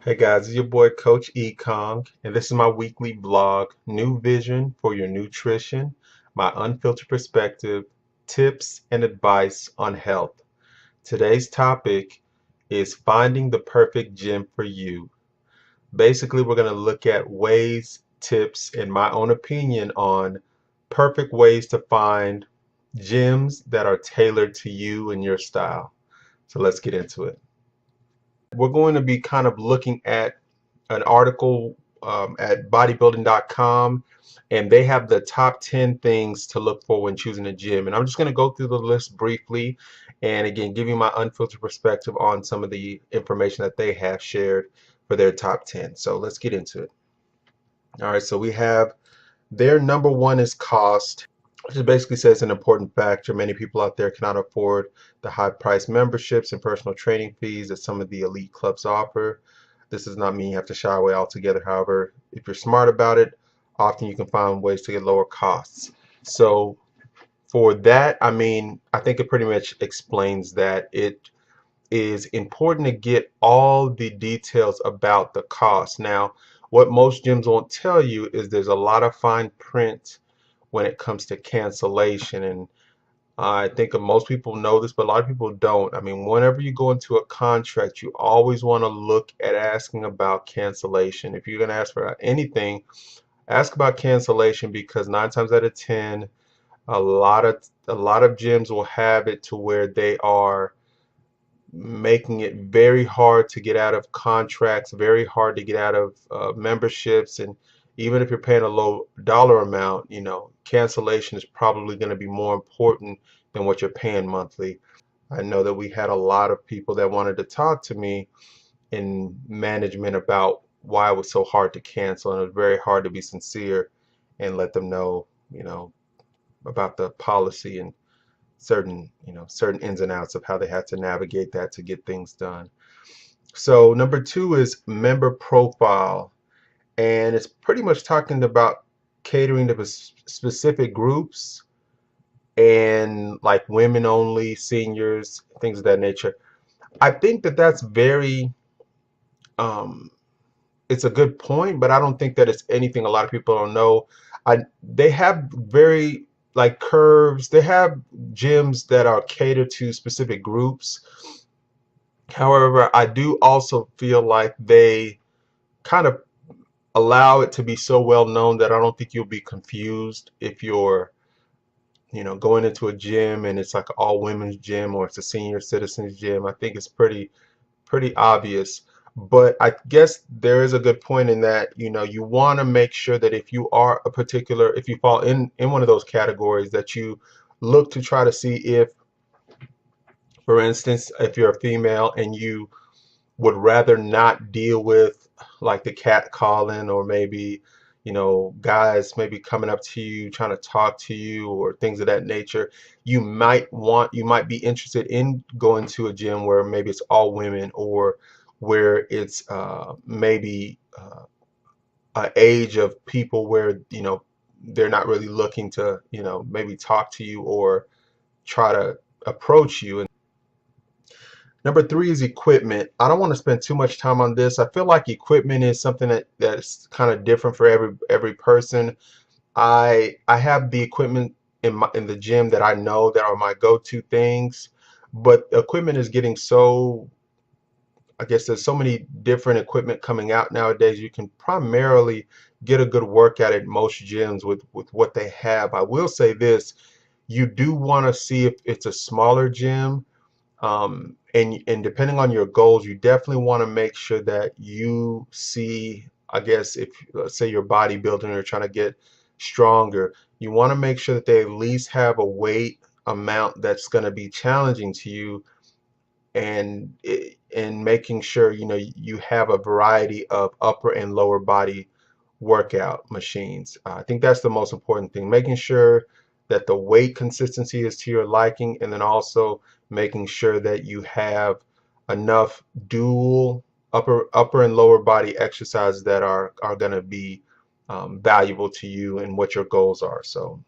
Hey guys, it's your boy Coach Ekong, and this is my weekly blog, New Vision for Your Nutrition, my unfiltered perspective, tips, and advice on health. Today's topic is finding the perfect gym for you. Basically, we're going to look at ways, tips, and my own opinion on perfect ways to find gyms that are tailored to you and your style. So let's get into it. We're going to be kind of looking at an article at Bodybuildingcom, and they have the top 10 things to look for when choosing a gym. And I'm just going to go through the list briefly and again give you my unfiltered perspective on some of the information that they have shared for their top 10. So let's get into it. All right, so we have their number one is cost, which basically says an important factor. Many people out there cannot afford the high price memberships and personal training fees that some of the elite clubs offer. This does not mean you have to shy away altogether. However, if you're smart about it, often you can find ways to get lower costs. So for that, I think it pretty much explains that it is important to get all the details about the cost. Now, what most gyms won't tell you is there's a lot of fine print when it comes to cancellation. And I think most people know this, but a lot of people don't. Whenever you go into a contract, you always want to look at asking about cancellation. If you're going to ask for anything, ask about cancellation, because 9 times out of 10, a lot of gyms will have it to where they are making it very hard to get out of contracts, very hard to get out of memberships. And even if you're paying a low dollar amount, cancellation is probably going to be more important than what you're paying monthly. I know that we had a lot of people that wanted to talk to me in management about why it was so hard to cancel, and it was very hard to be sincere and let them know, about the policy and certain ins and outs of how they had to navigate that to get things done. So number two is member profile, and it's pretty much talking about catering to specific groups and like women only, seniors, things of that nature. I think that that's very um, it's a good point, but I don't think that it's anything a lot of people don't know. They have very like curves. They have gyms that are catered to specific groups. However, I do also feel like they kind of allow it to be so well known that I don't think you'll be confused if you're, going into a gym and it's like an all women's gym or it's a senior citizens gym. I think it's pretty obvious. But I guess there is a good point in that, you want to make sure that if you fall in one of those categories, that you look to try to see if, for instance, if you're a female and you would rather not deal with like the cat calling, or maybe, guys maybe coming up to you trying to talk to you or things of that nature, you might be interested in going to a gym where maybe it's all women, or where it's maybe an age of people where, they're not really looking to, maybe talk to you or try to approach you. Number three is equipment. I don't want to spend too much time on this. I feel like equipment is something that's kind of different for every person. I have the equipment in the gym that I know that are my go-to things, but equipment is getting so, I guess there's so many different equipment coming out nowadays. You can primarily get a good workout at most gyms with what they have. I will say this, you do want to see if it's a smaller gym, and depending on your goals, you definitely want to make sure that you see, I guess, if let's say you're bodybuilding or you're trying to get stronger, you want to make sure that they at least have a weight amount that's going to be challenging to you, and making sure you have a variety of upper and lower body workout machines. I think that's the most important thing, making sure that the weight consistency is to your liking, and then also making sure that you have enough dual upper and lower body exercises that are going to be valuable to you and what your goals are. So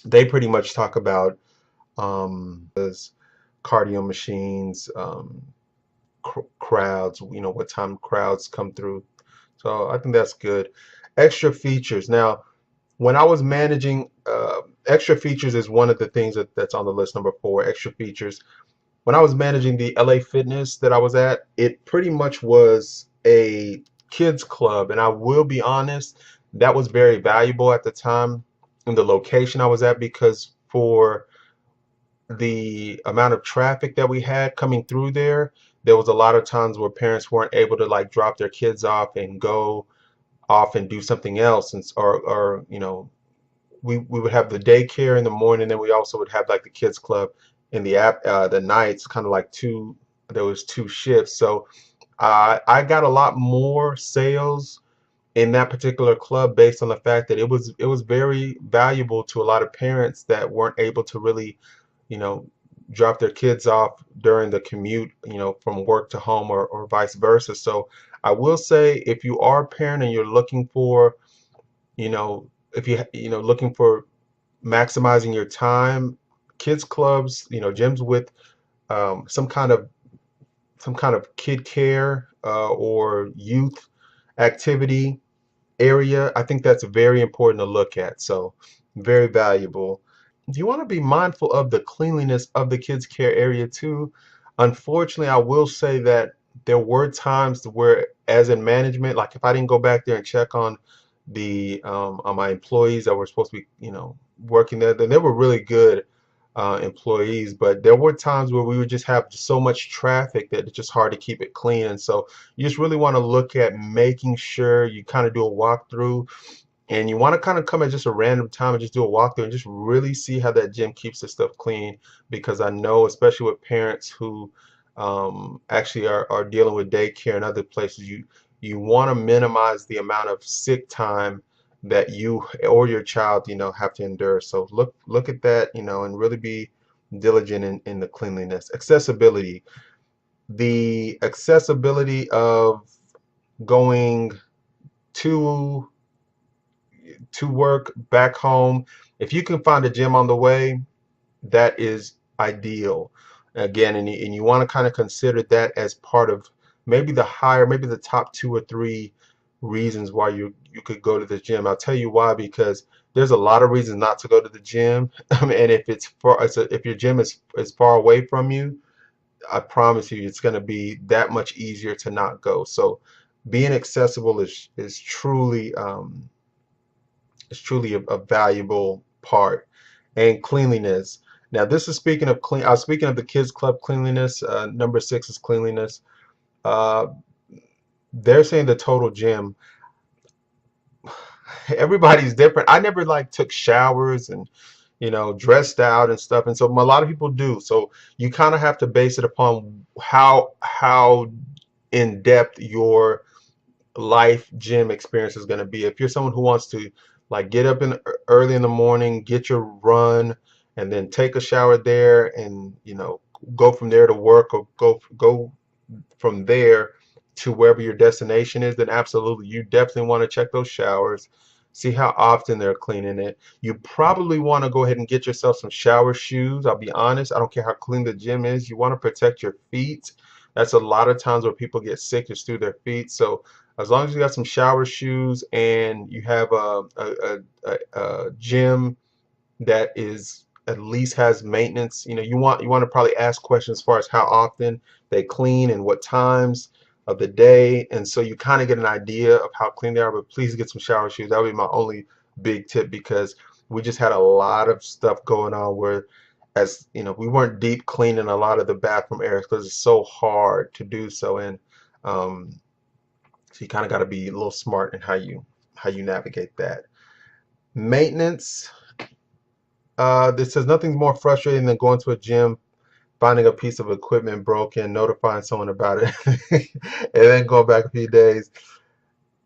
they pretty much talk about cardio machines, crowds, what time crowds come through. So I think that's good. Extra features. Now, when I was managing, extra features is one of the things that's on the list, number 4, extra features. When I was managing the LA Fitness that I was at, it pretty much was a kids club. And I will be honest, that was very valuable at the time in the location I was at, because for the amount of traffic that we had coming through there, there was a lot of times where parents weren't able to like drop their kids off and go off and do something else, and or we would have the daycare in the morning, then we also would have like the kids club in the nights, kind of like there was 2 shifts. So I got a lot more sales in that particular club based on the fact that it was very valuable to a lot of parents that weren't able to really, you know, drop their kids off during the commute, from work to home, or vice versa. So I will say, if you are a parent and you're looking for, if looking for maximizing your time, kids clubs, gyms with some kind of kid care, or youth activity area, I think that's very important to look at. So very valuable. You want to be mindful of the cleanliness of the kids care area too. Unfortunately, I will say that there were times where, as in management, like if I didn't go back there and check on my employees that were supposed to be, working there, then they were really good employees. But there were times where we would just have so much traffic that it's just hard to keep it clean. And so you just really want to look at making sure you kind of do a walkthrough, and you want to kind of come at just a random time and just do a walkthrough and just really see how that gym keeps the stuff clean. Because I know, especially with parents who actually are dealing with daycare and other places, you want to minimize the amount of sick time that you or your child, have to endure. So look at that, and really be diligent in the cleanliness. Accessibility. The accessibility of going to work, back home. If you can find a gym on the way, that is ideal. Again, and you want to kind of consider that as part of maybe the top 2 or 3 reasons why you could go to the gym. I'll tell you why, because there's a lot of reasons not to go to the gym. And if your gym is far away from you, I promise you it's going to be that much easier to not go. So being accessible is truly a valuable part. And cleanliness. Now, this is speaking of clean. I was speaking of the kids club cleanliness. Number 6 is cleanliness. Uh, they're saying the total gym. Everybody's different. I never like took showers and dressed out and stuff, and so a lot of people do. So you kind of have to base it upon how in depth your life gym experience is going to be. If you're someone who wants to like get up early in the morning, get your run, and then take a shower there, and go from there to work, or go from there to wherever your destination is, then absolutely you definitely want to check those showers, see how often they're cleaning it. You probably want to go ahead and get yourself some shower shoes. I'll be honest, I don't care how clean the gym is, you want to protect your feet. That's a lot of times where people get sick is through their feet. So as long as you got some shower shoes and you have a gym that is at least has maintenance, you want to probably ask questions as far as how often they clean and what times of the day, and so you kind of get an idea of how clean they are. But please get some shower shoes. That would be my only big tip, because we just had a lot of stuff going on where, as we weren't deep cleaning a lot of the bathroom areas because it's so hard to do so. And so you kind of got to be a little smart in how you navigate that. Maintenance. This says nothing's more frustrating than going to a gym, finding a piece of equipment broken, notifying someone about it, and then going back a few days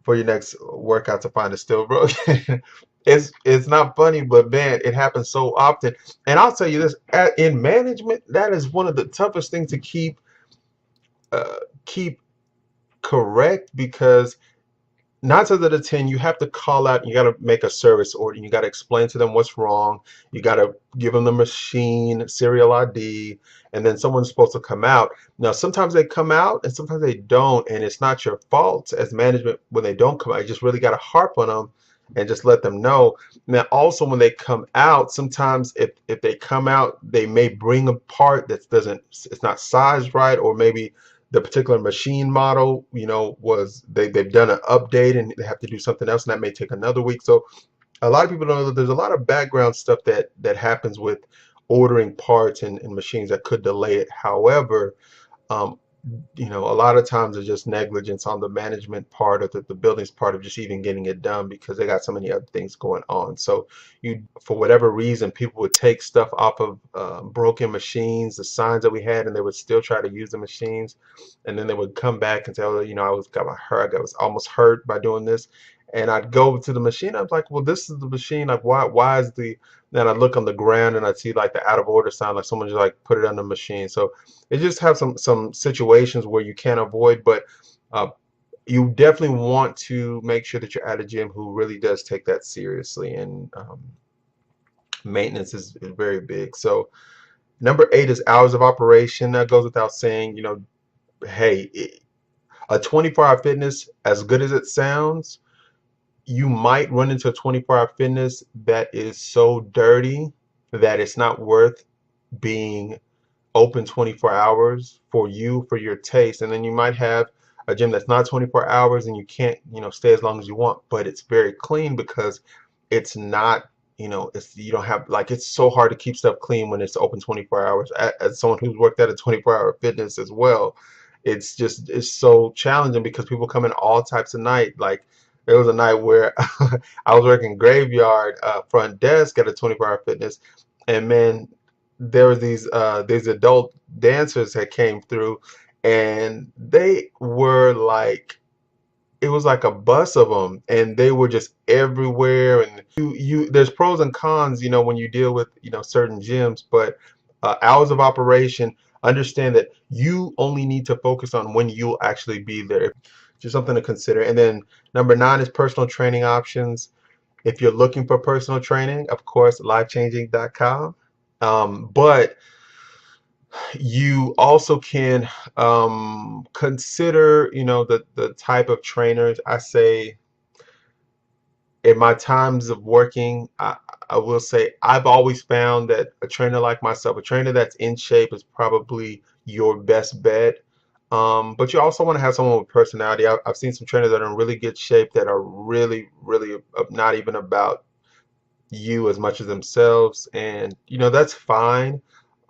for your next workout to find it still broken. It's not funny, but man, it happens so often. And I'll tell you this: in management, that is one of the toughest things to keep correct, because 9 times out of 10, you have to call out, you got to make a service order, you got to explain to them what's wrong, you got to give them the machine, serial ID, and then someone's supposed to come out. Now, sometimes they come out and sometimes they don't, and it's not your fault as management when they don't come out. You just really got to harp on them and just let them know. Now, also when they come out, sometimes if they come out, they may bring a part that doesn't, it's not sized right, or maybe the particular machine model, was they've done an update and they have to do something else, and that may take another week. So a lot of people don't know that there's a lot of background stuff that happens with ordering parts and machines that could delay it. However, um, a lot of times it's just negligence on the management part of the building's part of just even getting it done because they got so many other things going on. So for whatever reason, people would take stuff off of broken machines, the signs that we had, and they would still try to use the machines. And then they would come back and say, oh, I was almost hurt by doing this. And I'd go to the machine. I was like, well, this is the machine. Like, why is the, then I look on the ground and I see like the out of order sign, like someone just like put it on the machine. So it just have some situations where you can't avoid, but uh, you definitely want to make sure that you're at a gym who really does take that seriously, and maintenance is very big. So number 8 is hours of operation. That goes without saying. Hey, a 24-hour fitness, as good as it sounds, you might run into a 24-hour fitness that is so dirty that it's not worth being open 24 hours for you, for your taste. And then you might have a gym that's not 24 hours and you can't, stay as long as you want, but it's very clean because it's not, you don't have, like, it's so hard to keep stuff clean when it's open 24 hours. As someone who's worked at a 24-hour fitness as well, it's so challenging because people come in all types of night. Like, there was a night where I was working graveyard front desk at a 24-hour fitness, and man, there was these adult dancers that came through, and they were like, it was like a bus of them, and they were just everywhere. And you there's pros and cons, when you deal with certain gyms, but hours of operation, understand that you only need to focus on when you'll actually be there. Just something to consider. And then number 9 is personal training options. If you're looking for personal training, of course, lifechanging.com. But you also can consider, the type of trainers. I say, in my times of working, I will say I've always found that a trainer like myself, a trainer that's in shape, is probably your best bet. But you also want to have someone with personality. I've seen some trainers that are in really good shape that are really, really not even about you as much as themselves, and that's fine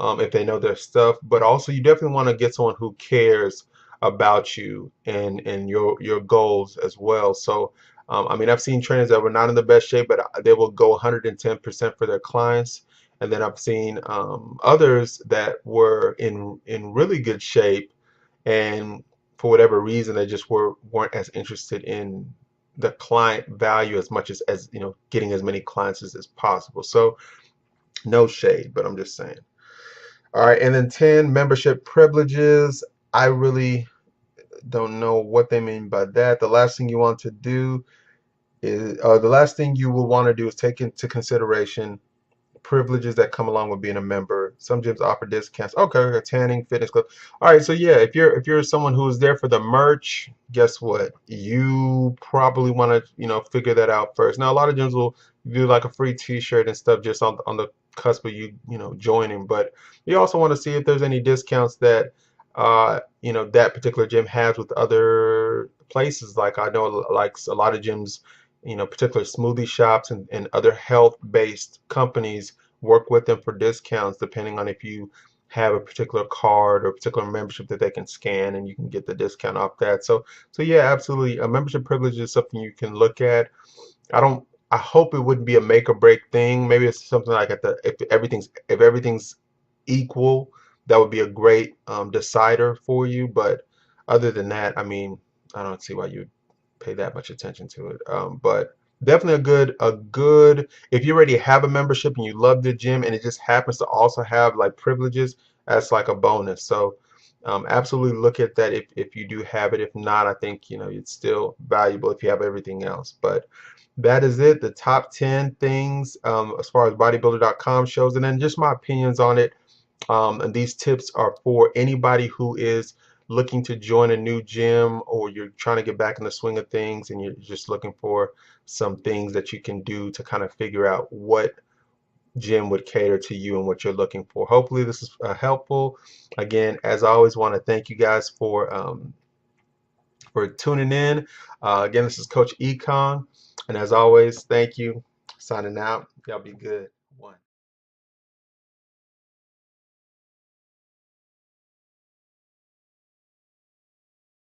if they know their stuff. But also, you definitely want to get someone who cares about you and your goals as well. So I mean, I've seen trainers that were not in the best shape, but they will go 110% for their clients. And then I've seen others that were in really good shape, and for whatever reason they just weren't as interested in the client value as much as getting as many clients as possible. So no shade, but I'm just saying. All right, and then 10, membership privileges. I really don't know what they mean by that. The last thing you want to do is the last thing you will want to do is take into consideration privileges that come along with being a member. Some gyms offer discounts. Okay, a tanning, fitness club. All right, so yeah, if you're someone who is there for the merch, guess what? You probably want to figure that out first. Now, a lot of gyms will do like a free T-shirt and stuff just on the cusp of you joining, but you also want to see if there's any discounts that that particular gym has with other places. Like, I know like a lot of gyms, particular smoothie shops and other health-based companies work with them for discounts depending on if you have a particular card or a particular membership that they can scan, and you can get the discount off that. So yeah, absolutely. A membership privilege is something you can look at. I hope it wouldn't be a make or break thing. Maybe it's something like if everything's equal, that would be a great decider for you. But other than that, I mean, I don't see why you pay that much attention to it. But definitely a good if you already have a membership and you love the gym and it just happens to also have like privileges, that's like a bonus. So Absolutely look at that if you do have it. If not, I think it's still valuable if you have everything else. But that is it, the top 10 things as far as bodybuilder.com shows, and then just my opinions on it. And these tips are for anybody who is looking to join a new gym, or you're trying to get back in the swing of things and you're just looking for some things that you can do to kind of figure out what gym would cater to you and what you're looking for. Hopefully this is helpful. Again, as I always, want to thank you guys for tuning in. Again, this is Coach Econ, and as always, thank you. Signing out. Y'all be good. One.